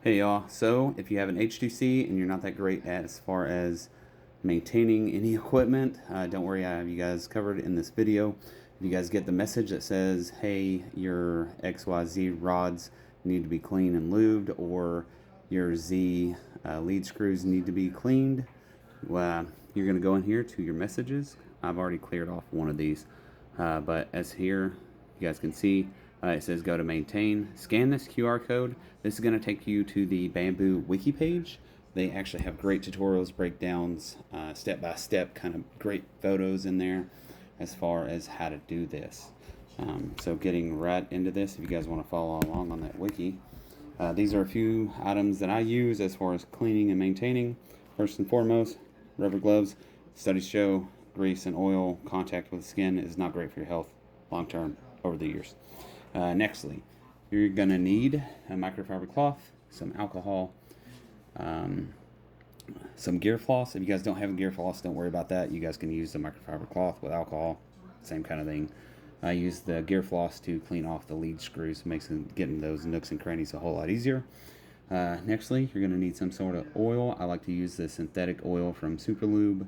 Hey y'all, so if you have an H2C and you're not that great as far as maintaining any equipment, don't worry, I have you guys covered in this video. If you guys get the message that says, hey, your XYZ rods need to be cleaned and lubed, or your Z lead screws need to be cleaned, well, you're going to go in here to your messages. I've already cleared off one of these, but as here, you guys can see, it says go to maintain. Scan this QR code. This is going to take you to the Bambu wiki page. They actually have great tutorials, breakdowns, step-by-step, kind of great photos in there as far as how to do this. So getting right into this, if you guys want to follow along on that wiki, these are a few items that I use as far as cleaning and maintaining. First and foremost, rubber gloves. Studies show grease and oil contact with the skin is not great for your health long term over the years. Nextly, you're going to need a microfiber cloth, some alcohol, some gear floss. If you guys don't have a gear floss, don't worry about that. You guys can use the microfiber cloth with alcohol, same kind of thing. I use the gear floss to clean off the lead screws, makes getting those nooks and crannies a whole lot easier. Nextly, you're going to need some sort of oil. I like to use the synthetic oil from Super Lube,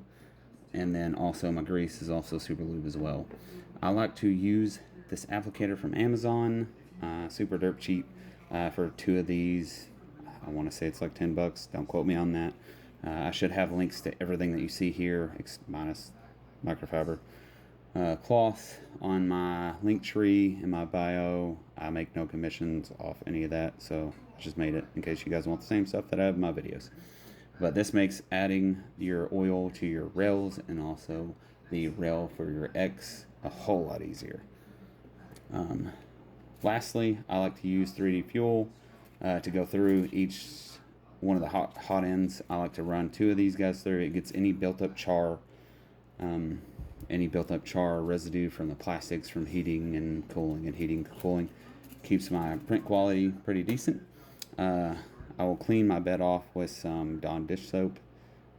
and then also my grease is also Super Lube as well. I like to use this applicator from Amazon, super derp cheap, for two of these. I want to say it's like $10. Don't quote me on that. I should have links to everything that you see here, minus microfiber cloth, on my link tree in my bio. I make no commissions off any of that, so I just made it in case you guys want the same stuff that I have in my videos. But this makes adding your oil to your rails and also the rail for your X a whole lot easier. Lastly, I like to use 3D fuel to go through each one of the hot ends. I like to run two of these guys through. It gets any built-up char residue from the plastics from heating and cooling. Keeps my print quality pretty decent. I will clean my bed off with some Dawn dish soap,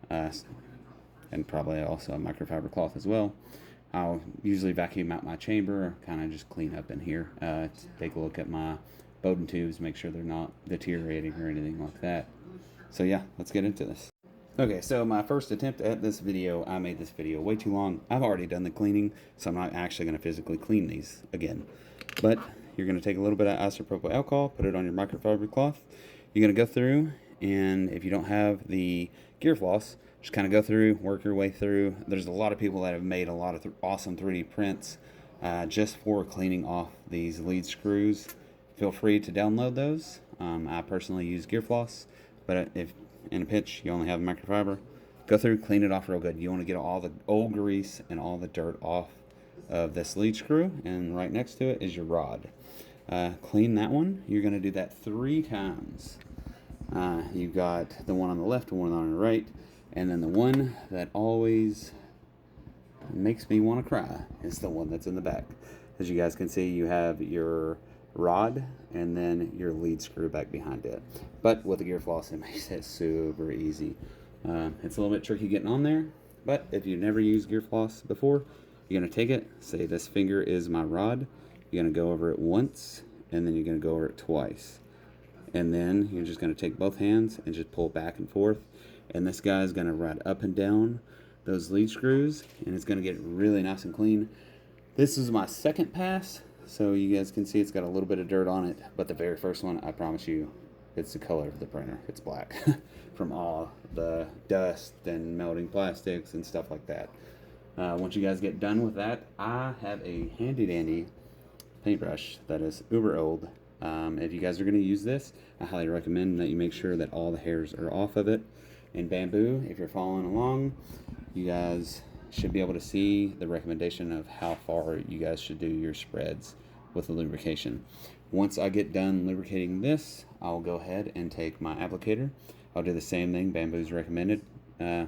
and probably also a microfiber cloth as well. I'll usually vacuum out my chamber, kind of just clean up in here, take a look at my Bowden tubes, make sure they're not deteriorating or anything like that. So yeah, let's get into this. Okay, so my first attempt at this video, I made this video way too long. I've already done the cleaning, so I'm not actually going to physically clean these again. But you're going to take a little bit of isopropyl alcohol, put it on your microfiber cloth. You're going to go through, and if you don't have the gear floss, just kind of go through, work your way through. There's a lot of people that have made a lot of awesome 3D prints just for cleaning off these lead screws. Feel free to download those. I personally use gear floss, but if in a pinch you only have microfiber, go through, clean it off real good. You want to get all the old grease and all the dirt off of this lead screw, and right next to it is your rod. Clean that one. You're going to do that 3 times. You've got the one on the left, the one on the right, and then the one that always makes me want to cry is the one that's in the back. As you guys can see, you have your rod and then your lead screw back behind it. But with the gear floss, it makes it super easy. It's a little bit tricky getting on there, but if you've never used gear floss before, you're going to take it, say this finger is my rod, you're going to go over it once, and then you're going to go over it twice. And then you're just going to take both hands and just pull back and forth. And this guy is going to ride up and down those lead screws, and it's going to get really nice and clean. This is my second pass, so you guys can see it's got a little bit of dirt on it. But the very first one, I promise you, it's the color of the printer. It's black from all the dust and melting plastics and stuff like that. Once you guys get done with that, I have a handy dandy paintbrush that is uber old. If you guys are going to use this, I highly recommend that you make sure that all the hairs are off of it. In Bambu, if you're following along, you guys should be able to see the recommendation of how far you guys should do your spreads with the lubrication. Once I get done lubricating this, I'll go ahead and take my applicator. I'll do the same thing, Bambu's recommendation. I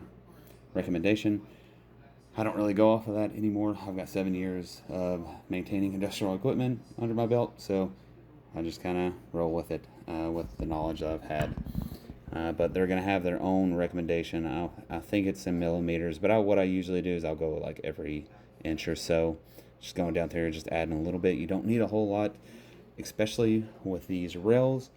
don't really go off of that anymore. I've got 7 years of maintaining industrial equipment under my belt, so I just kind of roll with it, with the knowledge that I've had. But they're going to have their own recommendation. I think it's in millimeters, but what I usually do is I'll go like every inch or so. Just going down there and just adding a little bit. You don't need a whole lot, especially with these rails.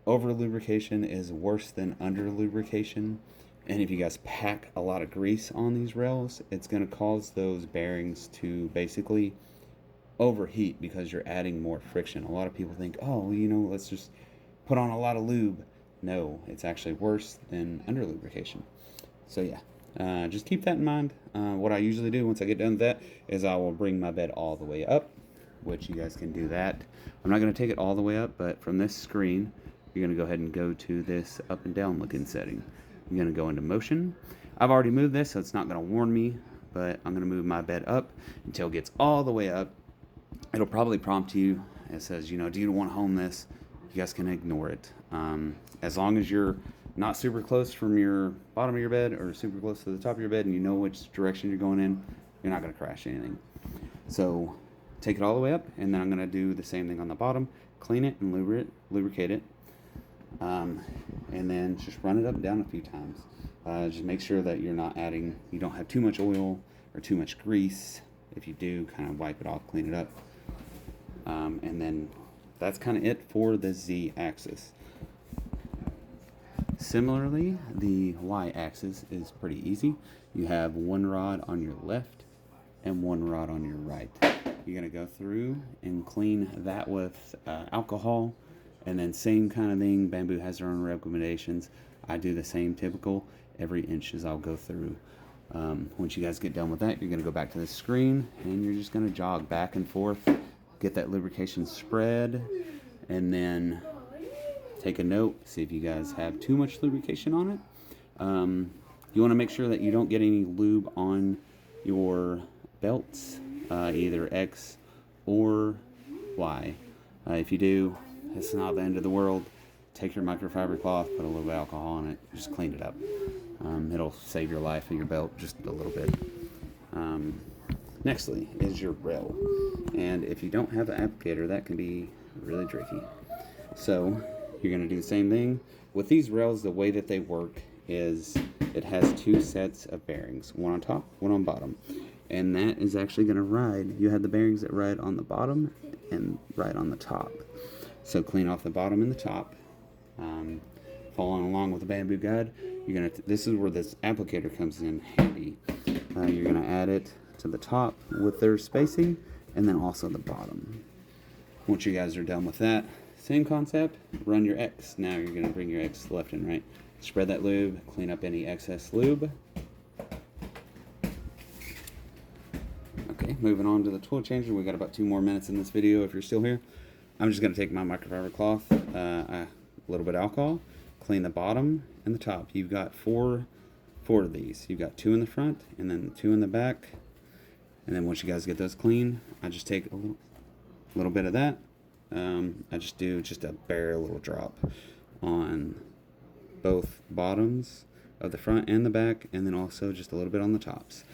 over lubrication is worse than under lubrication. And if you guys pack a lot of grease on these rails, it's going to cause those bearings to basically overheat because you're adding more friction. A lot of people think, oh, you know, let's just put on a lot of lube. No, it's actually worse than under lubrication. So yeah, just keep that in mind. What I usually do once I get done with that is I will bring my bed all the way up, which you guys can do that. I'm not going to take it all the way up, but from this screen, you're going to go ahead and go to this up and down looking setting. You're going to go into motion. I've already moved this, so it's not going to warn me, but I'm going to move my bed up until it gets all the way up. It'll probably prompt you. It says, you know, do you want to home this? You guys can ignore it. As long as you're not super close from your bottom of your bed or super close to the top of your bed and you know which direction you're going in, you're not going to crash anything. So take it all the way up, and then I'm going to do the same thing on the bottom. Clean it and lubricate it. And then just run it up and down a few times. Just make sure that you're not adding, you don't have too much oil or too much grease. If you do, kind of wipe it off, clean it up. And then that's kind of it for the Z-axis. Similarly, the Y-axis is pretty easy. You have one rod on your left and one rod on your right. You're going to go through and clean that with alcohol. And then same kind of thing, Bambu has their own recommendations. I do the same typical every inch as I'll go through. Once you guys get done with that, you're going to go back to the screen and you're just going to jog back and forth, get that lubrication spread, and then take a note, see if you guys have too much lubrication on it. You want to make sure that you don't get any lube on your belts, either X or Y. If you do, it's not the end of the world. Take your microfiber cloth, put a little bit of alcohol on it, just clean it up. It'll save your life of your belt just a little bit. Nextly is your rail. And if you don't have an applicator, that can be really tricky. So you're going to do the same thing. With these rails, the way that they work is it has two sets of bearings, one on top, one on bottom. And that is actually going to ride. You have the bearings that ride on the bottom and ride on the top. So clean off the bottom and the top. Following along with the Bambu guide, this is where this applicator comes in handy. You're gonna add it to the top with their spacing, and then also the bottom. Once you guys are done with that, same concept. Run your X. Now you're gonna bring your X left and right. Spread that lube. Clean up any excess lube. Okay, moving on to the tool changer. We got about 2 more minutes in this video. If you're still here, I'm just gonna take my microfiber cloth, a little bit of alcohol, clean the bottom and the top. You've got four of these. You've got 2 in the front and then 2 in the back. And then once you guys get those clean, I just take a little bit of that. I just do just a bare little drop on both bottoms of the front and the back, and then also just a little bit on the tops.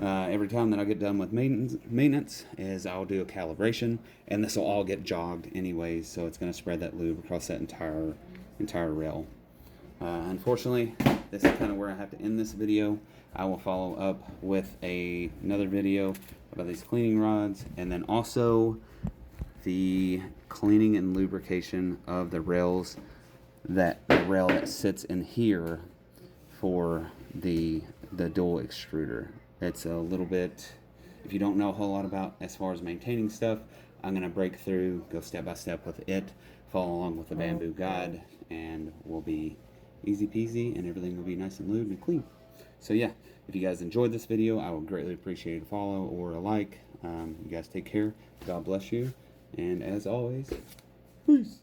Every time that I get done with maintenance is I'll do a calibration, and this will all get jogged anyways, so it's going to spread that lube across that entire rail. Unfortunately, this is kind of where I have to end this video. I will follow up with another video about these cleaning rods, and then also the cleaning and lubrication of the rails, the rail that sits in here for the dual extruder. It's a little bit, if you don't know a whole lot about as far as maintaining stuff, I'm going to break through, go step by step with it, follow along with the Bambu guide, and we'll be easy peasy and everything will be nice and lubed and clean. So yeah, if you guys enjoyed this video, I would greatly appreciate a follow or a like. You guys take care. God bless you. And as always, peace.